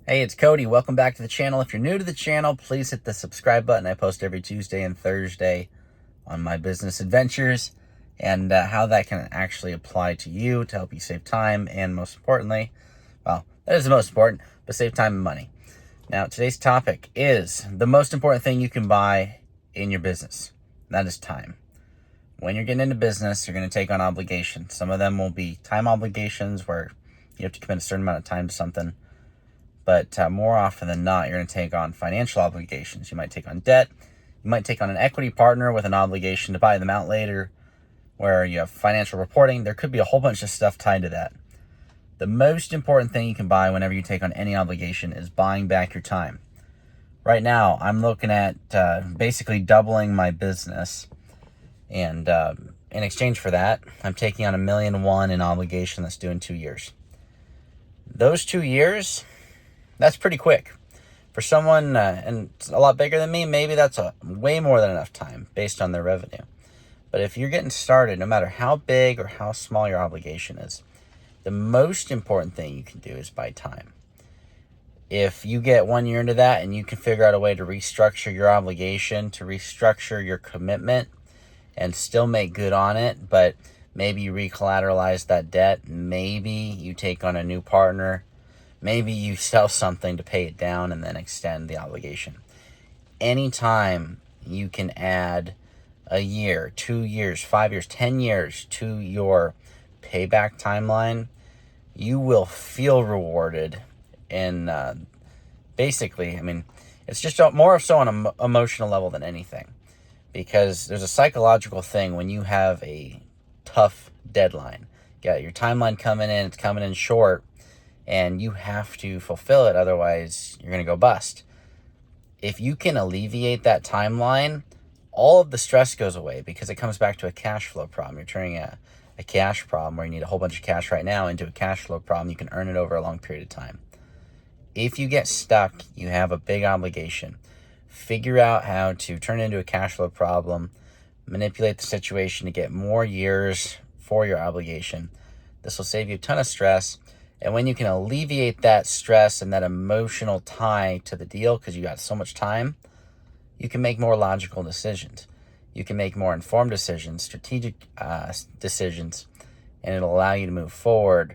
Hey, it's Cody. Welcome back to the channel. If you're new to the channel, please hit the subscribe button. I post every Tuesday and Thursday on my business adventures and how that can actually apply to you to help you save time and, most importantly, well, that is the most important, but save time and money. Now, today's topic is the most important thing you can buy in your business. That is time. When you're getting into business, you're going to take on obligations. Some of them will be time obligations where you have to commit a certain amount of time to something. But more often than not, you're going to take on financial obligations. You might take on debt. You might take on an equity partner with an obligation to buy them out later, where you have financial reporting. There could be a whole bunch of stuff tied to that. The most important thing you can buy whenever you take on any obligation is buying back your time. Right now, I'm looking at basically doubling my business. And in exchange for that, I'm taking on $1.1 million in obligation that's due in 2 years. Those 2 years... that's pretty quick. For someone and a lot bigger than me, maybe that's way more than enough time based on their revenue. But if you're getting started, no matter how big or how small your obligation is, the most important thing you can do is buy time. If you get 1 year into that and you can figure out a way to restructure your obligation, to restructure your commitment, and still make good on it, but maybe you recollateralize that debt, maybe you take on a new partner, maybe you sell something to pay it down and then extend the obligation. Anytime you can add a year, 2 years, 5 years, 10 years to your payback timeline, you will feel rewarded. And basically, it's just more so on an emotional level than anything. Because there's a psychological thing when you have a tough deadline. You got your timeline coming in, it's coming in short, and you have to fulfill it, otherwise you're going to go bust. If you can alleviate that timeline, all of the stress goes away because it comes back to a cash flow problem. You're turning a cash problem where you need a whole bunch of cash right now into a cash flow problem. You can earn it over a long period of time. If you get stuck, you have a big obligation. Figure out how to turn it into a cash flow problem, manipulate the situation to get more years for your obligation. This will save you a ton of stress. And when you can alleviate that stress and that emotional tie to the deal because you got so much time, you can make more logical decisions. You can make more informed decisions, strategic decisions, and it'll allow you to move forward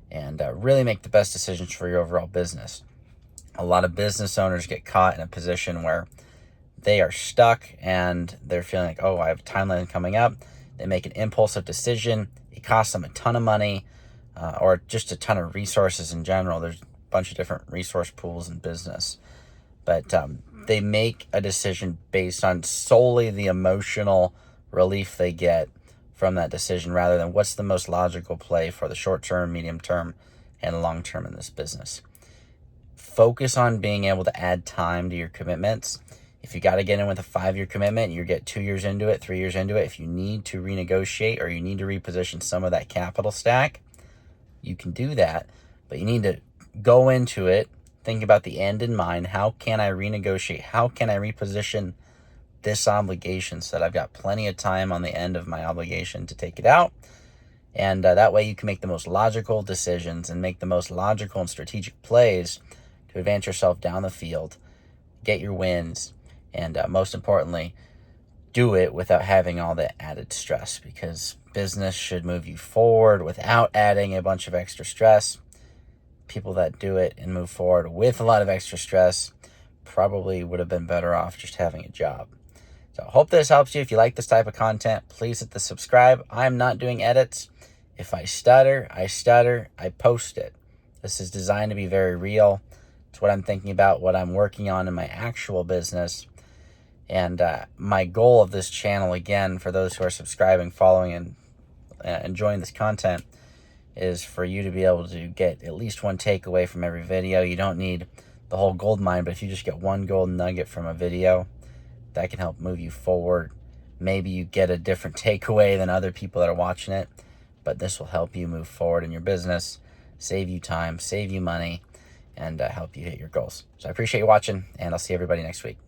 and really make the best decisions for your overall business. A lot of business owners get caught in a position where they are stuck and they're feeling like, oh, I have a timeline coming up. They make an impulsive decision. It costs them a ton of money. Or just a ton of resources in general. There's a bunch of different resource pools in business. But they make a decision based on solely the emotional relief they get from that decision rather than what's the most logical play for the short term, medium term, and long term in this business. Focus on being able to add time to your commitments. If you got to get in with a 5-year commitment, you get 2 years into it, 3 years into it, if you need to renegotiate or you need to reposition some of that capital stack, you can do that, but you need to go into it, think about the end in mind. How can I renegotiate? How can I reposition this obligation so that I've got plenty of time on the end of my obligation to take it out? And that way you can make the most logical decisions and make the most logical and strategic plays to advance yourself down the field, get your wins, and most importantly, do it without having all the added stress, because business should move you forward without adding a bunch of extra stress. People that do it and move forward with a lot of extra stress probably would have been better off just having a job. So I hope this helps you. If you like this type of content, please hit the subscribe. I'm not doing edits. If I stutter, I post it. This is designed to be very real. It's what I'm thinking about, what I'm working on in my actual business. And my goal of this channel, again, for those who are subscribing, following, and enjoying this content, is for you to be able to get at least one takeaway from every video. You don't need the whole gold mine, but if you just get one golden nugget from a video, that can help move you forward. Maybe you get a different takeaway than other people that are watching it, but this will help you move forward in your business, save you time, save you money, and help you hit your goals. So I appreciate you watching, and I'll see everybody next week.